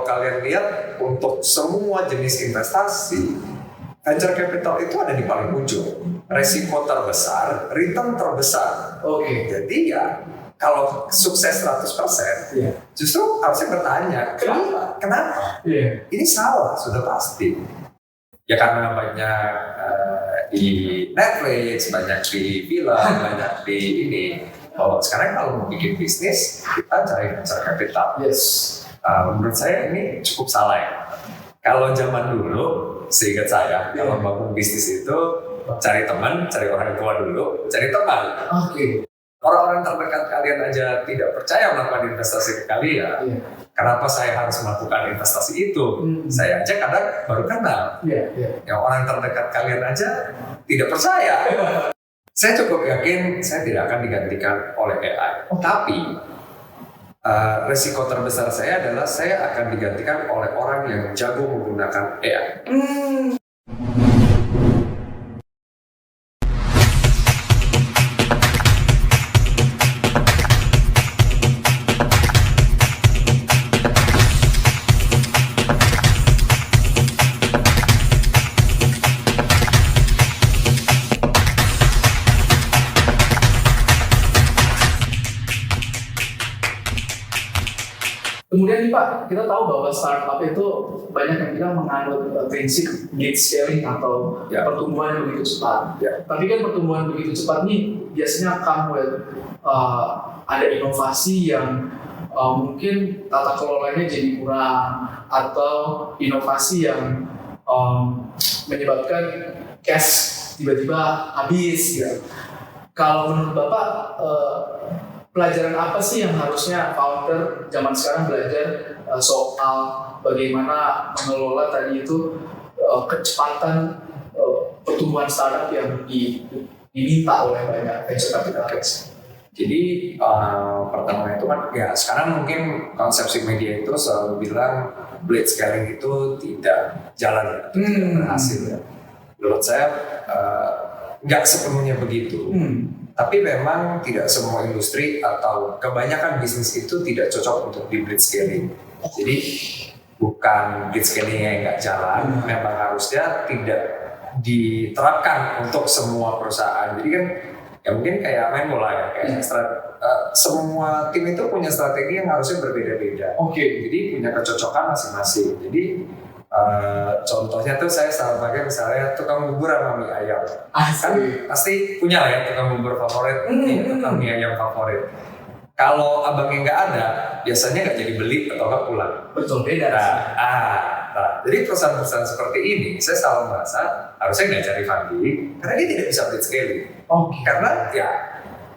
kalian lihat untuk semua jenis investasi, venture capital itu ada di paling ujung. Resiko terbesar, return terbesar. Oke. Jadi ya kalau sukses 100%, justru harusnya bertanya, kenapa? Ini salah, sudah pasti. Ya karena banyak di Netflix, banyak di film, banyak di ini. Bahwa sekarang kalau mau bikin bisnis, kita cari venture capital. Menurut saya ini cukup salah ya. Kalau zaman dulu, seingat saya, kalau bangun bisnis itu cari teman, cari orang tua dulu, cari teman. Orang-orang terdekat kalian aja tidak percaya melakukan investasi ke kalian. Kenapa saya harus melakukan investasi itu? Saya aja kadang baru kenal. Yang orang terdekat kalian aja tidak percaya. Saya cukup yakin saya tidak akan digantikan oleh AI. Tapi resiko terbesar saya adalah saya akan digantikan oleh orang yang jago menggunakan AI. Kemudian nih Pak, kita tahu bahwa startup itu banyak yang bilang menganut prinsip blitzscaling atau pertumbuhan yang begitu cepat. Tapi kan pertumbuhan begitu cepat nih biasanya come with ada inovasi yang mungkin tata kelolanya jadi kurang, atau inovasi yang menyebabkan cash tiba-tiba habis. Kalau menurut Bapak, pelajaran apa sih yang harusnya founder zaman sekarang belajar soal bagaimana mengelola tadi itu kecepatan pertumbuhan startup yang diminta oleh banyak venture capitalist? Jadi pertama itu kan ya sekarang mungkin konsepsi media itu selalu bilang blitzscaling itu tidak jalan, tidak berhasil ya. Menurut saya nggak sepenuhnya begitu. Tapi memang tidak semua industri atau kebanyakan bisnis itu tidak cocok untuk di blitzscaling. Jadi bukan blitzscaling yang nggak jalan, memang harusnya tidak diterapkan untuk semua perusahaan. Jadi kan ya mungkin kayak main bola ya, kayak semua tim itu punya strategi yang harusnya berbeda-beda. Jadi punya kecocokan masing-masing. Jadi contohnya tuh saya selalu pakai misalnya tukang bubur sama mie ayam. Kan pasti punya lah ya tukang bubur favorit, tukang mie ayam favorit. Kalau abangnya nggak ada, biasanya nggak jadi beli atau nggak pulang. Betul, beda. Jadi perusahaan-perusahaan seperti ini, saya selalu merasa harusnya nggak cari funding, karena dia tidak bisa blitzscaling. Karena ya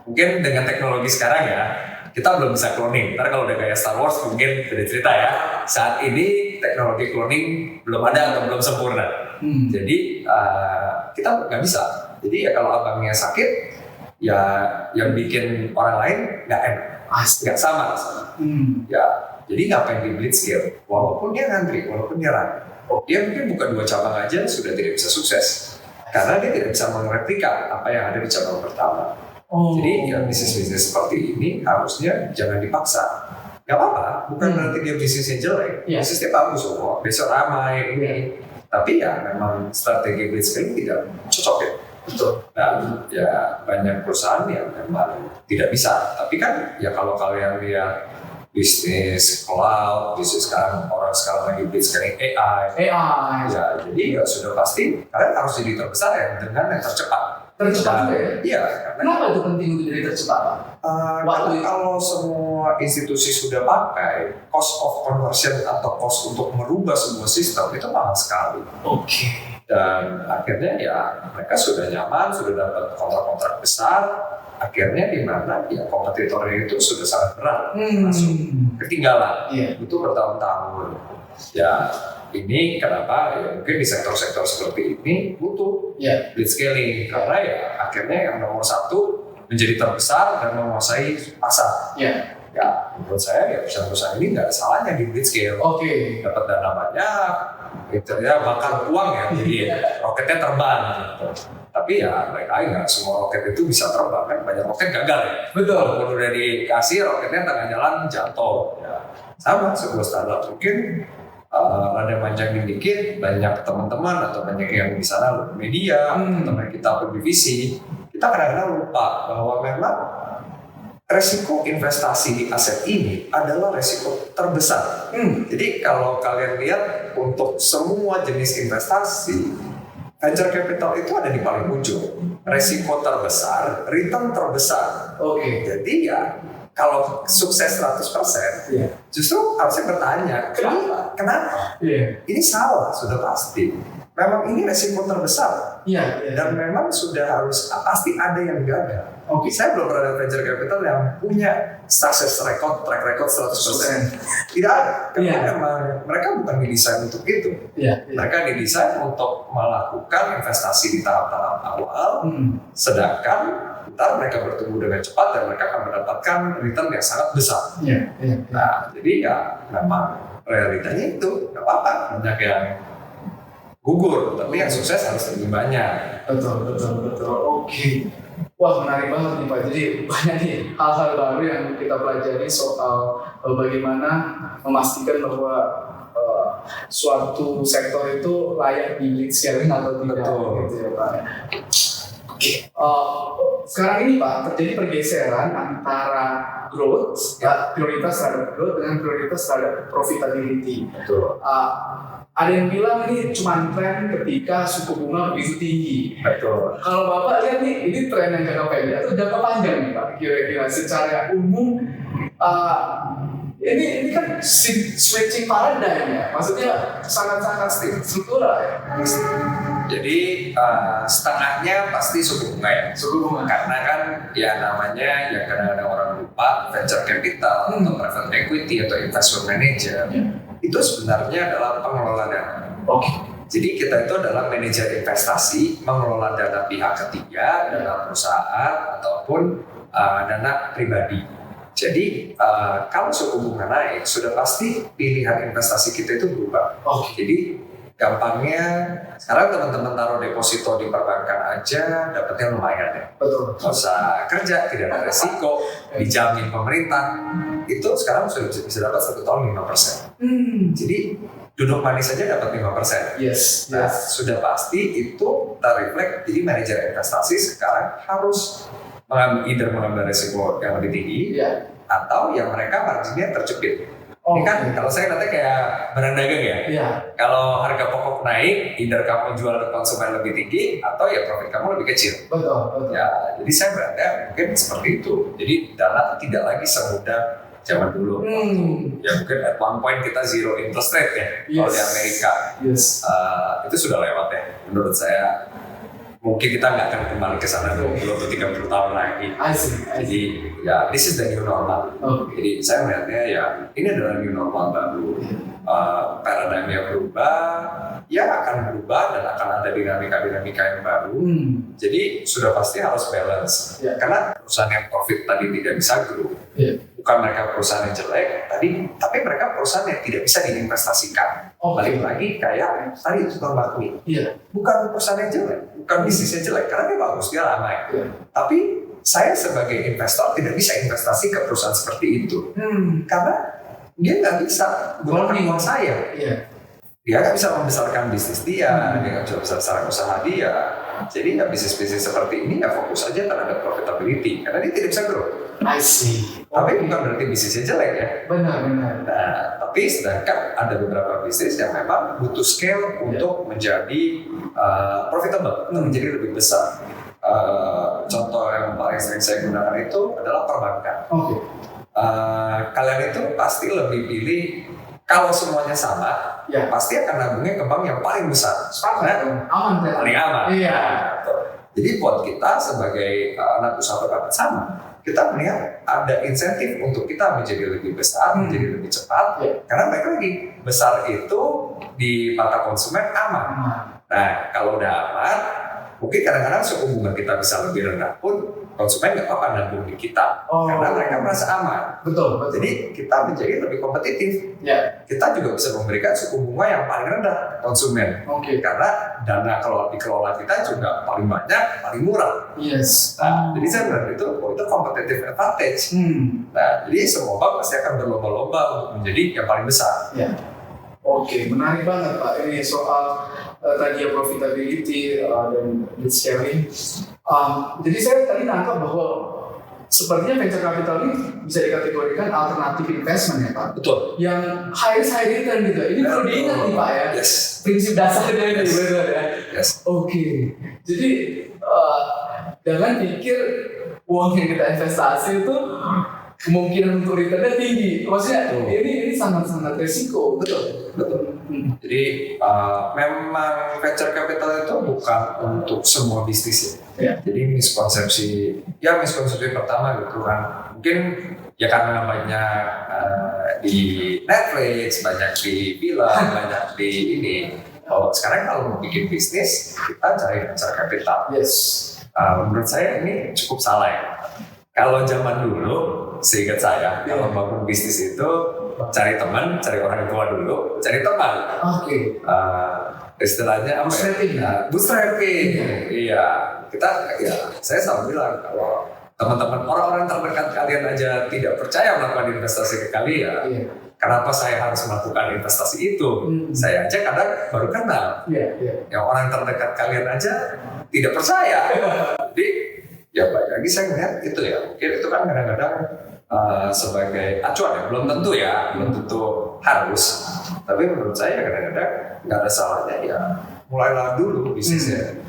mungkin dengan teknologi sekarang ya, kita belum bisa cloning. Ntar kalau udah kayak Star Wars mungkin beda cerita ya. Saat ini teknologi cloning belum ada atau belum sempurna. Jadi kita nggak bisa. Jadi ya kalau abangnya sakit, ya yang bikin orang lain nggak enak, nggak sama. Ya jadi ngapain di blitzscale? Walaupun dia ngantri, walaupun dia rame, dia mungkin buka 2 cabang aja sudah tidak bisa sukses karena dia tidak bisa mereplika apa yang ada di cabang pertama. Jadi ya bisnis-bisnis seperti ini harusnya jangan dipaksa. Gak apa-apa, bukan berarti dia bisnisnya jelek. Bisnisnya bagus kok, besok ramai ini. Tapi ya memang strategi blitzscaling tidak cocok ya. Betul. Dan ya banyak perusahaan yang memang tidak bisa. Tapi kan ya kalau kalian lihat bisnis cloud, bisnis orang sekarang lagi blitzscaling AI. Ya jadi ya sudah pasti kalian harus jadi terbesar ya dengan yang tercepat. Tercepat juga ya? Iya. Kenapa itu penting untuk jadi tercepat, Pak? Kalau semua institusi sudah pakai, cost of conversion atau cost untuk merubah sebuah sistem itu mahal sekali. Dan akhirnya ya mereka sudah nyaman, sudah dapat kontrak-kontrak besar. Akhirnya di mana ya kompetitornya itu sudah sangat berat, masuk ketinggalan. Itu bertahun-tahun. Ya ini kenapa ya mungkin di sektor-sektor seperti ini butuh blitzscaling karena ya akhirnya yang nomor 1 menjadi terbesar dan menguasai pasar. Ya menurut saya ya perusahaan-perusahaan ini nggak ada salahnya di blitzscale. Dapat dana banyak, ya bakar uang ya, jadi roketnya terbang gitu. Tapi ya baik lagi nggak semua roket itu bisa terbang kan, banyak roket gagal ya. Walaupun udah dikasih roketnya tengah jalan jatuh. Ya. Sama sebuah startup mungkin rada manjangin dikit, banyak teman-teman atau banyak yang di sana media, teman kita divisi, kita kadang-kadang lupa bahwa memang resiko investasi di aset ini adalah resiko terbesar. Jadi kalau kalian lihat untuk semua jenis investasi, venture capital itu ada di paling ujung. Resiko terbesar, return terbesar. Jadi ya kalau sukses 100%, justru harusnya bertanya, kenapa? Ini salah, sudah pasti. Memang ini resiko terbesar. Dan memang sudah harus, pasti ada yang gagal. Saya belum pernah ada venture capital yang punya success record, track record 100%. Tidak ada. Karena memang mereka bukan didesain untuk itu. Mereka didesain untuk melakukan investasi di tahap-tahap awal, sedangkan ntar mereka bertumbuh dengan cepat dan mereka akan mendapatkan return yang sangat besar. Nah, jadi ya memang realitanya itu nggak apa-apa, banyak yang gugur, tapi yang sukses harus lebih banyak. Betul. Wah, menarik banget nih Pak. Jadi banyak nih hal-hal baru yang kita pelajari soal bagaimana memastikan bahwa suatu sektor itu layak di lead scaling atau tidak. Gitu ya Pak. Sekarang ini Pak, terjadi pergeseran antara growth, prioritas terhadap growth dengan prioritas terhadap profitability. Ada yang bilang ini cuma tren ketika suku bunga begitu tinggi. Kalau Bapak lihat nih, ini tren yang jangka pendek atau jangka panjang nih Pak? Kira-kira secara umum, ini kan switching paradigm ya, maksudnya sangat-sangat struktural ya. Jadi setengahnya pasti suku bunga ya. Karena kan ya namanya yang kadang-kadang orang lupa venture capital atau private equity atau investment manager itu sebenarnya adalah pengelola dana. Jadi kita itu adalah manajer investasi, mengelola dana pihak ketiga, dana perusahaan ataupun dana pribadi. Jadi kalau suku bunga naik, sudah pasti pilihan investasi kita itu berubah. Jadi gampangnya sekarang teman-teman taruh deposito di perbankan aja dapatnya lumayan ya. Nggak usah kerja, tidak ada resiko, dijamin pemerintah. Itu sekarang sudah bisa dapat 1 tahun 5%. Jadi duduk manis saja dapat 5%. Nah, sudah pasti itu terreflect. Jadi manajer investasi sekarang harus mengambil resiko yang lebih tinggi atau yang mereka marginnya terjepit. Ini kan kalau saya nanti kayak barang dagang ya. Kalau harga pokok naik, either kamu jual ke konsumen lebih tinggi atau ya profit kamu lebih kecil. Ya, jadi saya berada mungkin seperti itu. Jadi dana tidak lagi semudah zaman dulu. Ya mungkin at one point kita zero interest rate ya. Kalau di Amerika itu sudah lewat ya. Menurut saya mungkin kita nggak akan kembali ke sana 20 atau 30 tahun lagi. Jadi ya this is the new normal. Jadi saya melihatnya ya ini adalah new normal baru. Paradigm yang berubah, ya akan berubah dan akan ada dinamika-dinamika yang baru. Jadi sudah pasti harus balance. Karena perusahaan yang profit tadi tidak bisa grow. Bukan mereka perusahaan yang jelek tapi mereka perusahaan yang tidak bisa diinvestasikan. Balik lagi kayak tadi tukang bakmi. Bukan perusahaan yang jelek, bukan bisnisnya jelek karena dia bagus, dia ramai. Tapi saya sebagai investor tidak bisa investasi ke perusahaan seperti itu. Karena dia nggak bisa gunakan uang saya. Dia nggak bisa membesarkan bisnis dia, dia nggak bisa membesarkan usaha dia. Jadi ya bisnis-bisnis seperti ini ya fokus aja terhadap profitability karena dia tidak bisa grow. Tapi bukan berarti bisnisnya jelek ya. Benar. Nah, tapi sedangkan ada beberapa bisnis yang memang butuh scale untuk menjadi profitable, menjadi lebih besar. Contoh yang paling sering saya gunakan itu adalah perbankan. Kalian itu pasti lebih pilih kalau semuanya sama, pasti akan nabungnya ke bank yang paling besar. Karena paling aman. Jadi buat kita sebagai anak usaha perbankan sama, kita melihat ada insentif untuk kita menjadi lebih besar, menjadi lebih cepat. Karena baik lagi, besar itu di mata konsumen aman. Nah, kalau udah aman, mungkin kadang-kadang suku bunga kita bisa lebih rendah pun konsumen nggak apa-apa nabung di kita karena mereka merasa aman. Betul. Jadi kita menjadi lebih kompetitif. Kita juga bisa memberikan suku bunga yang paling rendah konsumen. Karena dana kalau dikelola kita juga paling banyak, paling murah. Nah, jadi saya bilang itu competitive advantage. Nah, jadi semua bank pasti akan berlomba-lomba untuk menjadi yang paling besar. Oke, menarik banget Pak. Ini soal tadi ya profitability dan lead sharing. Jadi saya tadi nangkap bahwa sepertinya venture capital ini bisa dikategorikan alternatif investment ya Pak. Betul. Yang high return gitu. Ini perlu diingat nih Pak ya. Yes. Prinsip dasarnya ini benar ya. Yes. Oke. Jadi jangan pikir uang yang kita investasi itu kemungkinan untuk returnnya tinggi. Maksudnya ini sangat-sangat resiko. Betul. Jadi memang venture capital itu bukan untuk semua bisnis ya. Jadi miskonsepsi pertama gitu kan. Mungkin ya karena banyak di Netflix, banyak di film, banyak di ini. Kalau sekarang kalau mau bikin bisnis, kita cari venture capital. Yes. Menurut saya ini cukup salah ya. Kalau zaman dulu, seingat saya, kalau bangun bisnis itu cari teman, cari orang tua dulu, cari teman. Oke. Istilahnya apa ya? Bootstrapping. Iya. Saya selalu bilang kalau teman-teman orang-orang terdekat kalian aja tidak percaya melakukan investasi ke kalian, kenapa saya harus melakukan investasi itu? Saya aja kadang baru kenal. Yang orang terdekat kalian aja tidak percaya. Jadi ya baik lagi saya melihat itu ya, mungkin itu kan kadang-kadang sebagai acuan ya, belum tentu harus, tapi menurut saya kadang-kadang nggak ada salahnya ya mulailah dulu bisnisnya.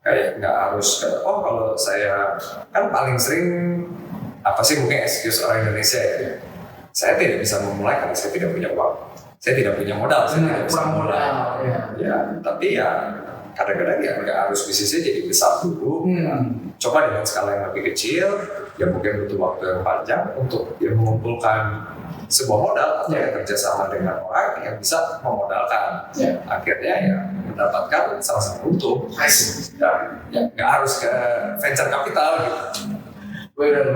Kayak nggak harus kalau saya kan paling sering apa sih mungkin excuse orang Indonesia ya, saya tidak bisa memulai karena saya tidak punya uang, saya tidak punya modal, saya tidak bisa memulai. Ya tapi ya kadang-kadang ya nggak harus bisnisnya jadi besar dulu. Coba dengan skala yang lebih kecil, ya mungkin butuh waktu yang panjang untuk ya mengumpulkan sebuah modal atau kerjasama dengan orang yang bisa memodalkan. Akhirnya ya mendapatkan salah satu untung. Dan ya nggak harus ke venture capital gitu. Benar.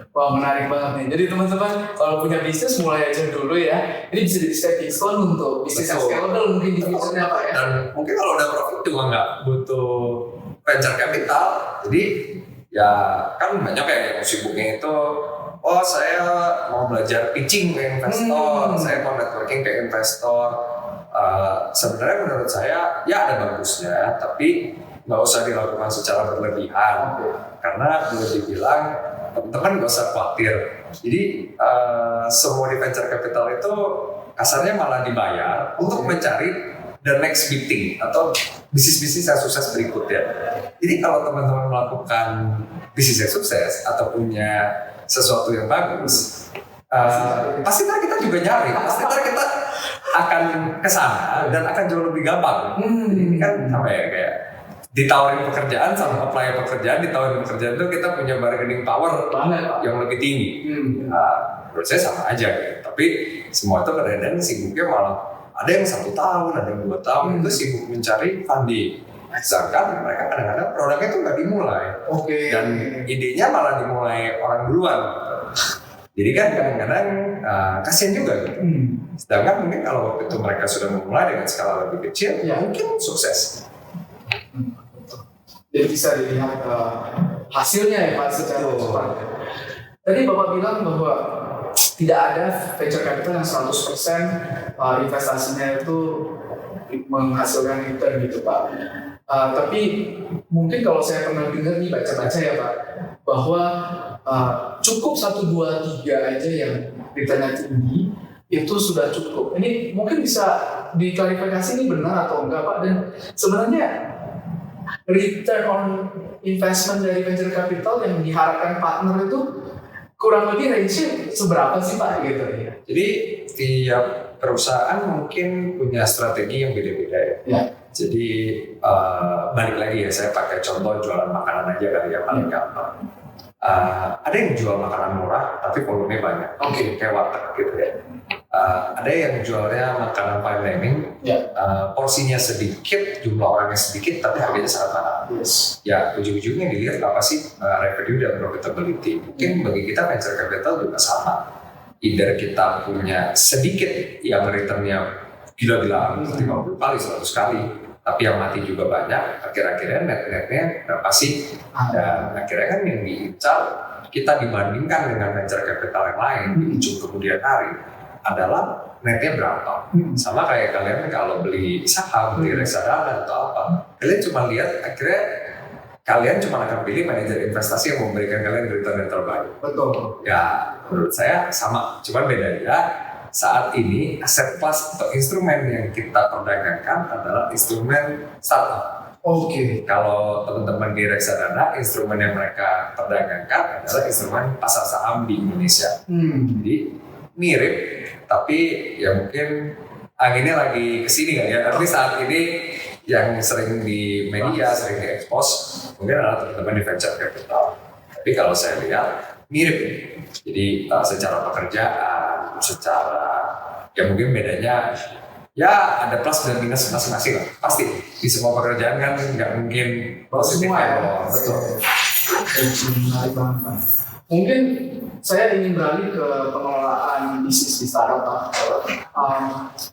Wah menarik banget nih. Jadi teman-teman kalau punya bisnis mulai aja dulu ya. Ini bisa jadi stepping stone untuk bisnis yang scalable mungkin di future-nya Pak ya. Dan mungkin kalau udah profit juga nggak butuh venture capital. Jadi ya kan banyak yang sibuknya itu saya mau belajar pitching ke investor, saya mau networking ke investor. Sebenarnya menurut saya ya ada bagusnya, tapi nggak usah dilakukan secara berlebihan. Karena boleh dibilang teman-teman nggak usah khawatir. Jadi semua di venture capital itu kasarnya malah dibayar untuk mencari the next big thing atau bisnis-bisnis yang sukses berikutnya. Jadi kalau teman-teman melakukan bisnis yang sukses atau punya sesuatu yang bagus, pasti kita juga nyari, pasti kita akan kesana dan akan jauh lebih gampang. Ini kan sama ya kayak ditawarin pekerjaan sama apply pekerjaan, ditawarin pekerjaan itu kita punya bargaining power yang lebih tinggi. Menurut saya sama aja gitu. Tapi semua itu kadang-kadang sibuknya malah ada yang 1 tahun, ada yang 2 tahun itu sibuk mencari funding. Sedangkan mereka kadang-kadang produknya itu nggak dimulai. Dan idenya malah dimulai orang duluan. Jadi kan kadang-kadang kasihan juga gitu. Sedangkan mungkin kalau waktu itu mereka sudah memulai dengan skala lebih kecil, mungkin sukses. Jadi bisa dilihat hasilnya ya Pak secara cepat. Tadi Bapak bilang bahwa tidak ada venture capital yang 100% investasinya itu menghasilkan return gitu Pak. Tapi mungkin kalau saya pernah dengar nih baca-baca ya Pak, bahwa cukup 1, 2, 3 aja yang returnnya tinggi itu sudah cukup. Ini mungkin bisa diklarifikasi ini benar atau enggak Pak, dan sebenarnya return on investment dari venture capital yang diharapkan partner itu kurang lebih range seberapa sih Pak gitu ya? Jadi tiap perusahaan mungkin punya strategi yang beda-beda ya. Jadi balik lagi ya, saya pakai contoh jualan makanan aja kali ya paling gampang. Ada yang jual makanan murah tapi volumenya banyak, kayak warteg gitu ya. Ada yang jualnya makanan fine dining, porsinya sedikit, jumlah orangnya sedikit, tapi harganya sangat mahal. Ya ujung-ujungnya dilihat apa sih revenue dan profitability. Mungkin bagi kita venture capital juga sama. Either kita punya sedikit yang returnnya gila-gilaan, 50 kali, 100 kali, tapi yang mati juga banyak. Akhir-akhirnya net-netnya berapa sih? Dan akhirnya kan yang diincar kita dibandingkan dengan venture capital yang lain di ujung kemudian hari adalah netnya berapa. Sama kayak kalian kalau beli saham, beli reksadana atau apa, kalian cuma lihat akhirnya kalian cuma akan pilih manajer investasi yang memberikan kalian return yang terbaik. Betul. Ya, menurut saya sama. Cuman bedanya saat ini aset kelas atau instrumen yang kita perdagangkan adalah instrumen startup. Oke. Kalau teman-teman di reksadana, instrumen yang mereka perdagangkan adalah instrumen pasar saham di Indonesia. Jadi mirip, tapi ya mungkin anginnya lagi kesini kan ya. Tapi saat ini yang sering di media, sering diekspos, mungkin adalah teman-teman di venture capital. Tapi kalau saya lihat mirip. Jadi secara pekerjaan, secara ya mungkin bedanya ya ada plus dan minus masing-masing lah. Pasti di semua pekerjaan kan nggak mungkin positif ya. Betul. Menarik banget. Mungkin saya ingin beralih ke pengelolaan bisnis di startup.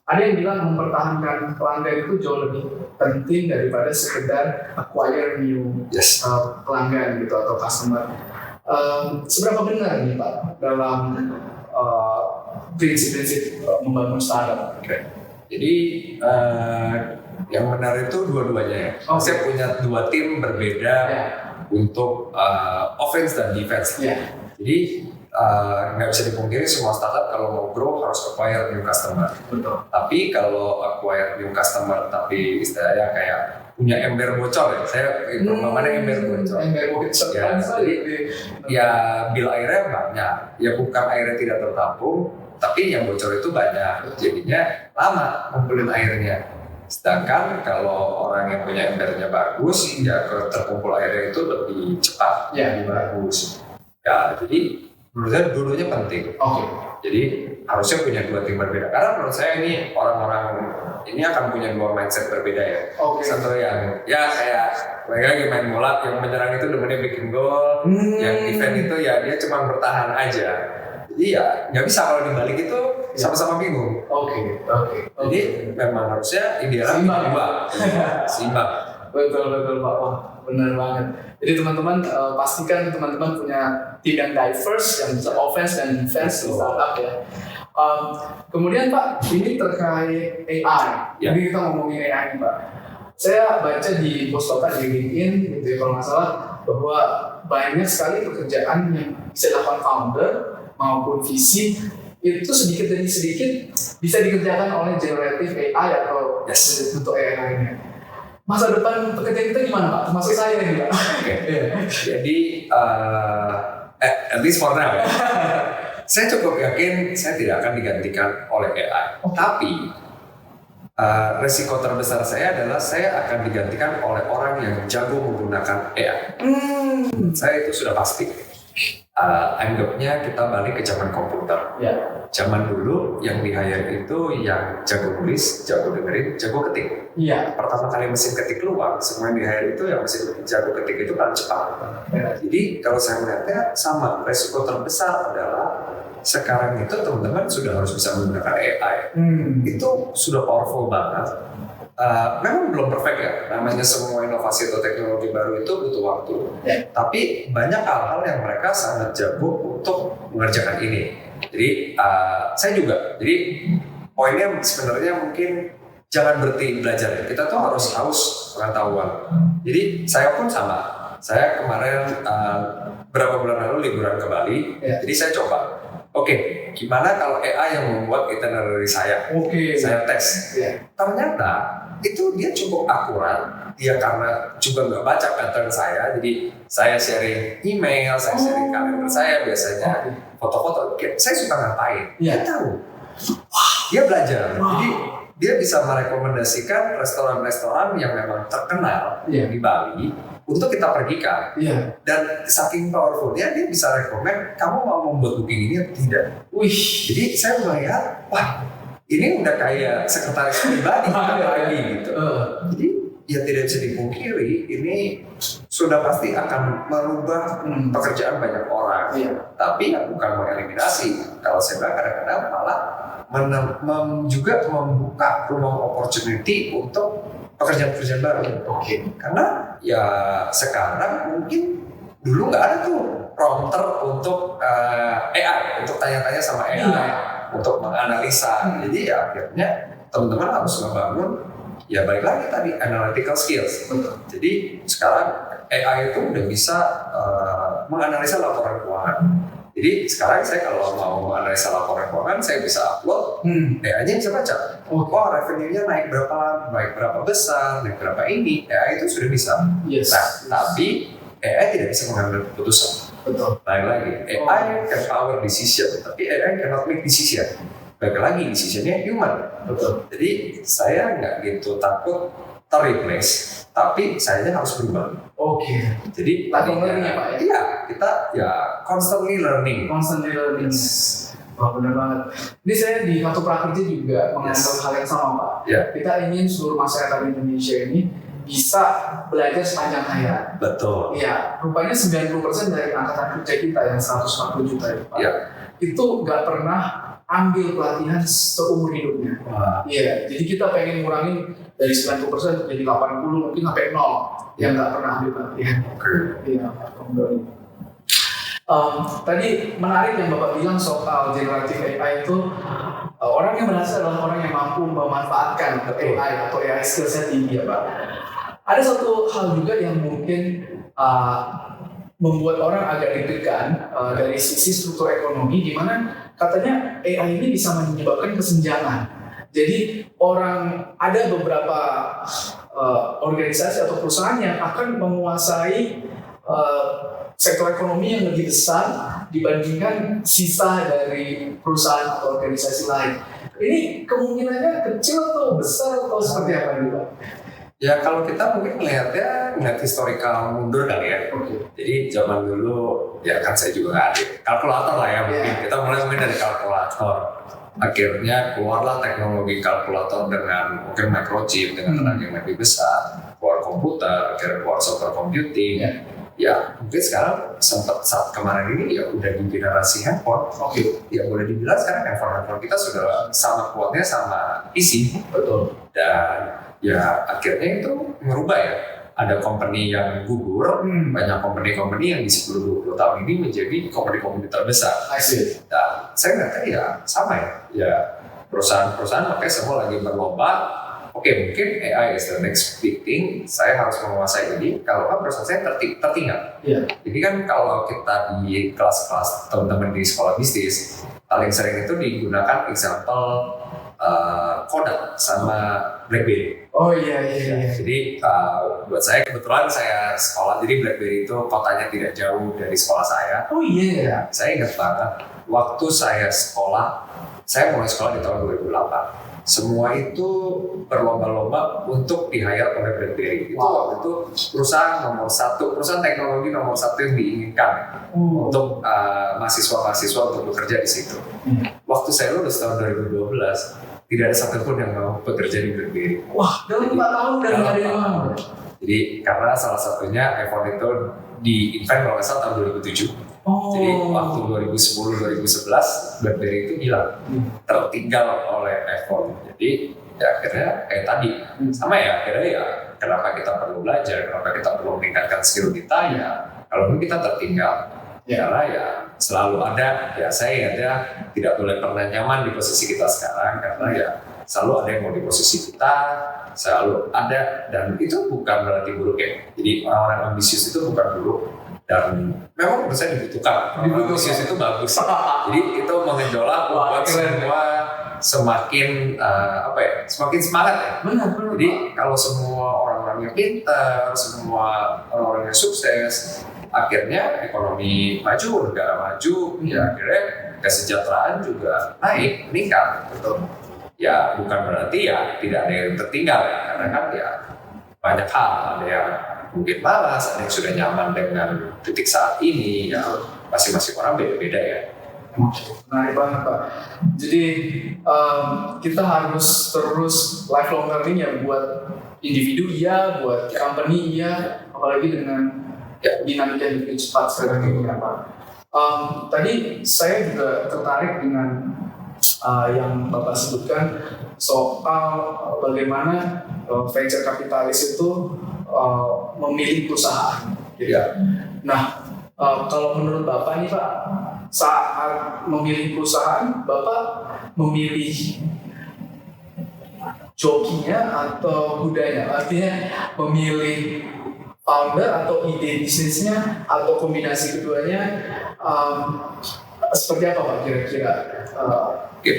Ada yang bilang mempertahankan pelanggan itu jauh lebih penting daripada sekedar acquire new pelanggan gitu atau customer. Seberapa benar nih Pak dalam prinsip-prinsip membangun startup? Jadi yang benar itu dua-duanya ya. Saya punya dua tim berbeda untuk offense dan defense. Jadi nggak bisa dipungkiri semua startup kalau mau grow harus acquire new customer. Betul. Tapi kalau acquire new customer tapi istilahnya kayak punya ember bocor ya. Saya perumpamannya ember bocor. Ya, jadi ya bil airnya banyak. Ya bukan airnya tidak tertampung, tapi yang bocor itu banyak. Jadinya lama ngumpulin airnya. Sedangkan kalau orang yang punya embernya bagus, ya terkumpul airnya itu lebih cepat, lebih bagus. Ya, jadi menurut saya dua-duanya penting. Jadi harusnya punya dua tim berbeda. Karena menurut saya ini orang-orang ini akan punya dua mindset berbeda ya. Satu yang ya kayak lagi main bola, yang menyerang itu demennya bikin gol, yang defense itu ya dia cuma bertahan aja. Jadi ya nggak bisa kalau dibalik itu sama-sama bingung. Jadi memang harusnya idealnya seimbang. Betul Pak. Wah, benar banget. Jadi teman-teman pastikan teman-teman punya tim yang diverse yang bisa offense dan defense di startup ya. Kemudian Pak, ini terkait AI. Jadi kita ngomongin AI nih Pak. Saya baca di post Bapak di LinkedIn gitu ya kalau nggak salah bahwa banyak sekali pekerjaan yang bisa dilakukan founder maupun visi itu sedikit demi sedikit bisa dikerjakan oleh generative AI atau bentuk AI lainnya. Masa depan pekerjaan kita gimana Pak? Termasuk saya ini Pak. Jadi at least for now ya. Saya cukup yakin saya tidak akan digantikan oleh AI. Tapi resiko terbesar saya adalah saya akan digantikan oleh orang yang jago menggunakan AI. Saya itu sudah pasti. Anggapnya kita balik ke zaman komputer. Zaman dulu yang di-hire itu yang jago nulis, jago dengerin, jago ketik. Pertama kali mesin ketik keluar, semua yang di-hire itu yang mesin jago ketik itu paling cepat. Jadi kalau saya melihatnya sama, resiko terbesar adalah sekarang itu teman-teman sudah harus bisa menggunakan AI. Itu sudah powerful banget. Memang belum perfect ya, namanya semua inovasi atau teknologi baru itu butuh waktu. Tapi banyak hal-hal yang mereka sangat jago untuk mengerjakan ini. Jadi saya juga. Jadi poinnya sebenarnya mungkin jangan berhenti belajar. Kita tuh harus haus pengetahuan. Jadi saya pun sama. Saya kemarin beberapa bulan lalu liburan ke Bali. Jadi saya coba. Gimana kalau AI yang membuat itinerary saya? Saya tes. Ternyata itu dia cukup akurat. Dia karena juga nggak baca pattern saya, jadi saya sharing email, saya sharing kalender saya biasanya foto-foto. Saya suka ngapain? Dia tahu. Dia belajar. Jadi dia bisa merekomendasikan restoran-restoran yang memang terkenal di Bali untuk kita pergikan. Dan saking powerfulnya dia bisa rekomend kamu mau membuat booking ini atau tidak. Jadi saya melihat, ini udah kayak sekretaris pribadi lagi gitu. Jadi ya tidak bisa dipungkiri ini sudah pasti akan merubah pekerjaan banyak orang. Tapi ya bukan mengeliminasi. Kalau saya bilang kadang-kadang malah juga membuka ruang opportunity untuk pekerjaan-pekerjaan baru. Karena ya sekarang mungkin dulu nggak ada tuh prompter untuk AI, untuk tanya-tanya sama AI. untuk menganalisa. Jadi ya akhirnya teman-teman harus membangun ya balik lagi tadi analytical skills. Jadi sekarang AI itu udah bisa menganalisa laporan keuangan. Jadi sekarang saya kalau mau menganalisa laporan keuangan, saya bisa upload, AI-nya bisa baca. Oh, revenue-nya naik berapa besar, naik berapa ini, AI itu sudah bisa. Yes. Nah, tapi AI tidak bisa mengambil keputusan. Betul. Baik lagi, AI can power decision, tapi AI cannot make decision. Baik lagi, decision-nya human. Betul. Jadi saya nggak gitu takut ter-replace, tapi saya harus berubah. Oke. Jadi learning ya Pak ya? Iya, kita ya constantly learning. Constantly learning. Wah, benar banget. Ini saya di Kartu Prakerja juga menganggap hal yang sama Pak. Kita ingin seluruh masyarakat Indonesia ini bisa belajar sepanjang hayat. Betul. Iya, rupanya 90% dari angkatan kerja kita yang 140 juta ya Pak, itu nggak pernah ambil pelatihan seumur hidupnya. Iya, jadi kita pengen ngurangin dari 90% jadi 80, mungkin sampai 0 yang nggak pernah ambil pelatihan. Iya, tadi menarik yang Bapak bilang soal generative AI itu orang yang berhasil adalah orang yang mampu memanfaatkan AI atau AI skillsnya tinggi ya Pak. Ada satu hal juga yang mungkin membuat orang agak deg-degan dari sisi struktur ekonomi, di mana katanya AI ini bisa menyebabkan kesenjangan. Jadi ada beberapa organisasi atau perusahaan yang akan menguasai sektor ekonomi yang lebih besar dibandingkan sisa dari perusahaan atau organisasi lain. Ini kemungkinannya kecil atau besar atau seperti apa nih Pak? Ya kalau kita mungkin ngelihat historical mundur kali ya. Jadi zaman dulu ya kan saya juga nggak ada kalkulator lah ya mungkin. Kita mulai dari kalkulator. Akhirnya keluarlah teknologi kalkulator dengan mungkin microchip dengan tenaga yang lebih besar. Keluar komputer, akhirnya keluar software computing. Ya mungkin sekarang saat kemarin ini ya udah di generasi handphone. Ya boleh dibilang sekarang handphone kita sudah sama kuatnya sama PC. Betul. Dan ya akhirnya itu merubah ya. Ada company yang gugur, banyak company yang di 10-20 tahun ini menjadi company terbesar. Dan saya nggak ya sama ya. Ya perusahaan-perusahaan makanya semua lagi berlomba. Mungkin AI is the next big thing. Saya harus menguasai ini. Kalau perusahaan saya tertinggal. Jadi kan kalau kita di kelas-kelas teman-teman di sekolah bisnis, paling sering itu digunakan example Kodak sama BlackBerry. Jadi buat saya kebetulan saya sekolah, jadi BlackBerry itu kotanya tidak jauh dari sekolah saya. Saya ingat banget waktu saya sekolah, saya mulai sekolah di tahun 2008. Semua itu berlomba-lomba untuk di-hire oleh BlackBerry. Itu waktu itu perusahaan teknologi nomor satu yang diinginkan untuk mahasiswa-mahasiswa untuk bekerja di situ. Waktu saya lulus tahun 2012, tidak ada satupun yang mau bekerja di BlackBerry. Wah, dalam 4 tahun udah nggak ada yang mau. Jadi karena salah satunya iPhone itu di-invent kalau nggak salah tahun 2007. Jadi waktu 2010-2011 BlackBerry itu hilang, tertinggal oleh iPhone. Jadi ya akhirnya kayak tadi sama ya, akhirnya ya kenapa kita perlu belajar, kenapa kita perlu meningkatkan skill kita ya. Kalau kita tertinggal, karena ya selalu ada ya saya tidak boleh pernah nyaman di posisi kita sekarang karena ya selalu ada yang mau di posisi kita, selalu ada, dan itu bukan berarti buruk ya. Jadi orang-orang ambisius itu bukan buruk. Dan memang menurut saya dibutuhkan. Ambisius itu bagus. Jadi itu mengejolak membuat semua semakin semakin semangat ya. Benar. Jadi kalau semua orang-orang yang pintar, semua orang-orang yang sukses, akhirnya ekonomi maju, negara maju, ya akhirnya kesejahteraan juga naik, meningkat. Betul. Ya bukan berarti ya tidak ada yang tertinggal ya, karena kan ya banyak hal, ada yang mungkin malas, ada yang sudah nyaman dengan titik saat ini, ya masing-masing orang beda-beda ya. Menarik banget Pak. Jadi kita harus terus lifelong learning ya, buat individu iya, buat company iya, apalagi dengan dinamika yang lebih cepat sekarang ini ya Pak. Tadi saya juga tertarik dengan yang Bapak sebutkan soal bagaimana venture kapitalis itu memilih perusahaan. Nah, kalau menurut Bapak nih Pak, saat memilih perusahaan, Bapak memilih jokinya atau kudanya? Artinya memilih founder atau ide bisnisnya atau kombinasi keduanya, seperti apa Pak kira-kira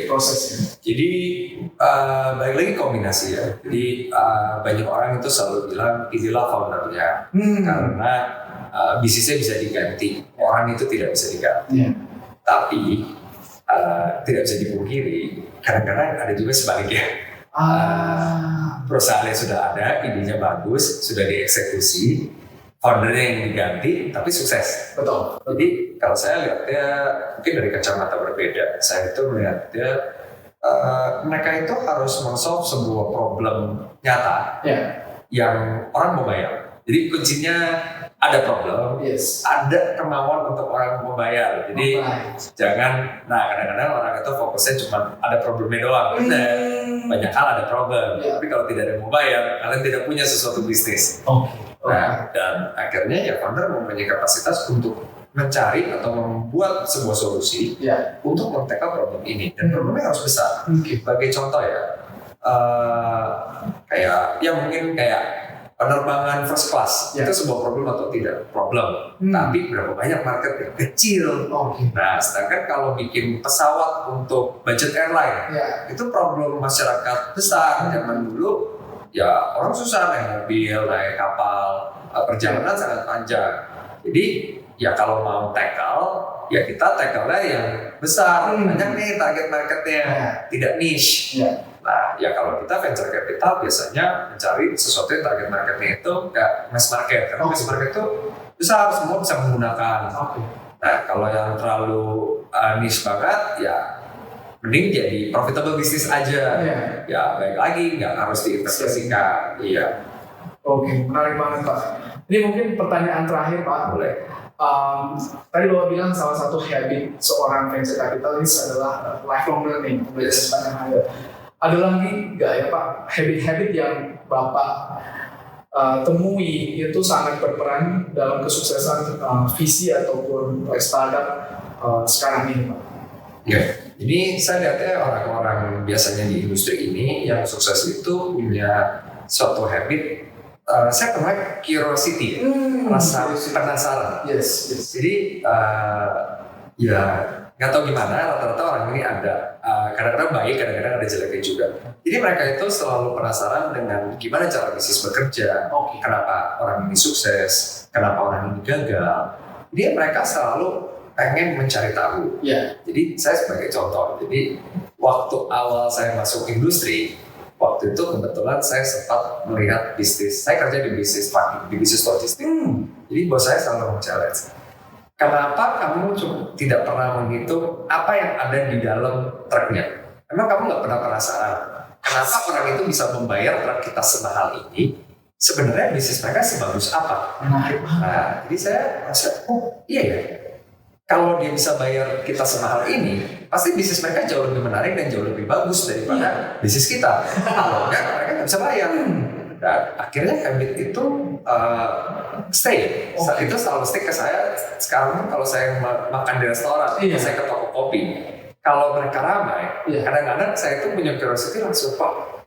prosesnya? Jadi balik lagi kombinasi ya. Jadi banyak orang itu selalu bilang inilah foundernya karena bisnisnya bisa diganti, orang itu tidak bisa diganti. Tapi tidak bisa dipungkiri kadang-kadang ada juga sebaliknya. Perusahaannya sudah ada, idenya bagus, sudah dieksekusi, foundernya yang diganti, tapi sukses. Betul. Jadi kalau saya lihatnya mungkin dari kacamata berbeda, saya itu melihatnya mereka itu harus men-solve sebuah problem nyata yang orang mau bayar. Jadi kuncinya ada problem, ada kemauan untuk orang membayar. Jadi jangan, kadang-kadang orang itu fokusnya cuma ada problemnya doang. Banyak hal ada problem, tapi kalau tidak ada yang mau bayar, kalian tidak punya sesuatu bisnis. Nah, dan akhirnya ya founder mempunyai kapasitas untuk mencari atau membuat sebuah solusi untuk men-tackle problem ini. Dan problemnya harus besar. Sebagai contoh ya, mungkin kayak penerbangan first class itu sebuah problem atau tidak? Problem. Tapi berapa banyak marketnya? Kecil. Nah, sedangkan kalau bikin pesawat untuk budget airline, itu problem masyarakat besar. Zaman dulu ya orang susah naik mobil, naik kapal, perjalanan sangat panjang. Jadi ya kalau mau tackle, ya kita tackle-nya yang besar. Banyak nih target marketnya, tidak niche. Nah, ya kalau kita venture capital biasanya mencari sesuatu yang target marketnya itu kayak mass market. Karena mass market itu besar, semua bisa menggunakan. Nah, kalau yang terlalu niche banget, ya mending jadi profitable bisnis aja. Ya, baik lagi, nggak harus diinvestasikan. Menarik banget Pak. Ini mungkin pertanyaan terakhir Pak. Boleh. Tadi Bapak bilang salah satu habit seorang venture capitalist adalah lifelong learning, belajar sepanjang hayat. Ada lagi nggak ya Pak habit-habit yang Bapak temui itu sangat berperan dalam kesuksesan visi ataupun startup sekarang ini Pak? Ini saya lihatnya orang-orang biasanya di industri ini yang sukses itu punya suatu habit. Saya pernah curiosity, rasa penasaran. Jadi ya nggak tahu gimana, rata-rata orang ini ada kadang-kadang baik, kadang-kadang ada jeleknya juga. Jadi mereka itu selalu penasaran dengan gimana cara bisnis bekerja, kenapa orang ini sukses, kenapa orang ini gagal. Jadi mereka selalu pengen mencari tahu. Jadi saya sebagai contoh, jadi waktu awal saya masuk industri, waktu itu kebetulan saya sempat melihat bisnis. Saya kerja di bisnis parking, di bisnis logistik. Jadi bos saya selalu men-challenge. Kenapa kamu tidak pernah menghitung apa yang ada di dalam truknya? Emang kamu nggak pernah penasaran? Kenapa orang itu bisa membayar truk kita semahal ini? Sebenarnya bisnis mereka sebagus apa? Nah, jadi saya rasa, iya ya. Kalau dia bisa bayar kita semahal ini, pasti bisnis mereka jauh lebih menarik dan jauh lebih bagus daripada bisnis kita. Kalau enggak, mereka nggak bisa bayar. Dan akhirnya habit itu stay. Itu selalu stay ke saya. Sekarang kalau saya makan di restoran, saya ke toko kopi. Kalau mereka ramai, kadang-kadang saya itu punya curiosity langsung,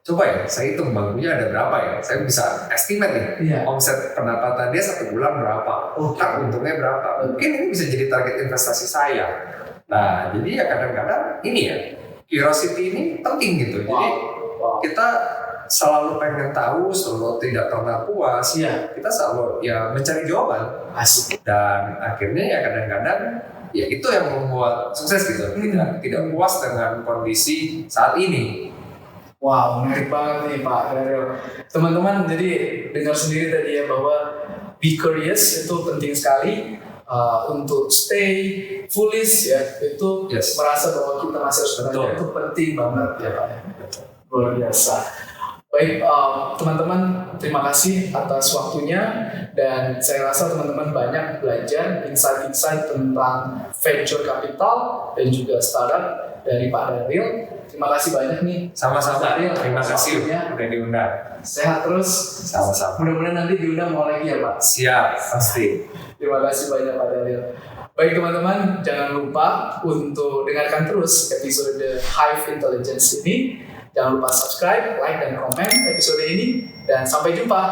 coba ya, saya hitung bangunnya ada berapa ya. Saya bisa estimate nih, omset pendapatan dia 1 bulan berapa, untungnya berapa. Mungkin ini bisa jadi target investasi saya. Nah, jadi ya kadang-kadang ini ya, curiosity ini penting gitu. Jadi kita selalu pengen tahu, selalu tidak pernah puas. Kita selalu ya mencari jawaban. Dan akhirnya ya kadang-kadang ya itu yang membuat sukses gitu. Tidak puas dengan kondisi saat ini. Wow, menarik banget nih Pak Daryl. Teman-teman jadi dengar sendiri tadi ya bahwa be curious itu penting sekali. Untuk stay foolish ya itu merasa bahwa kita masih harus belajar itu penting banget ya Pak. Luar biasa. Baik, teman-teman, terima kasih atas waktunya, dan saya rasa teman-teman banyak belajar insight-insight tentang venture capital dan juga startup dari Pak Daryl. Terima kasih banyak nih. Sama-sama. Terima kasih udah diundang. Sehat terus. Sama-sama. Mudah-mudahan nanti diundang mau lagi ya Pak. Siap, pasti. Terima kasih banyak Pak Daryl. Baik teman-teman, jangan lupa untuk dengarkan terus episode Hive Intelligence ini. Jangan lupa subscribe, like, dan komen episode ini. Dan sampai jumpa.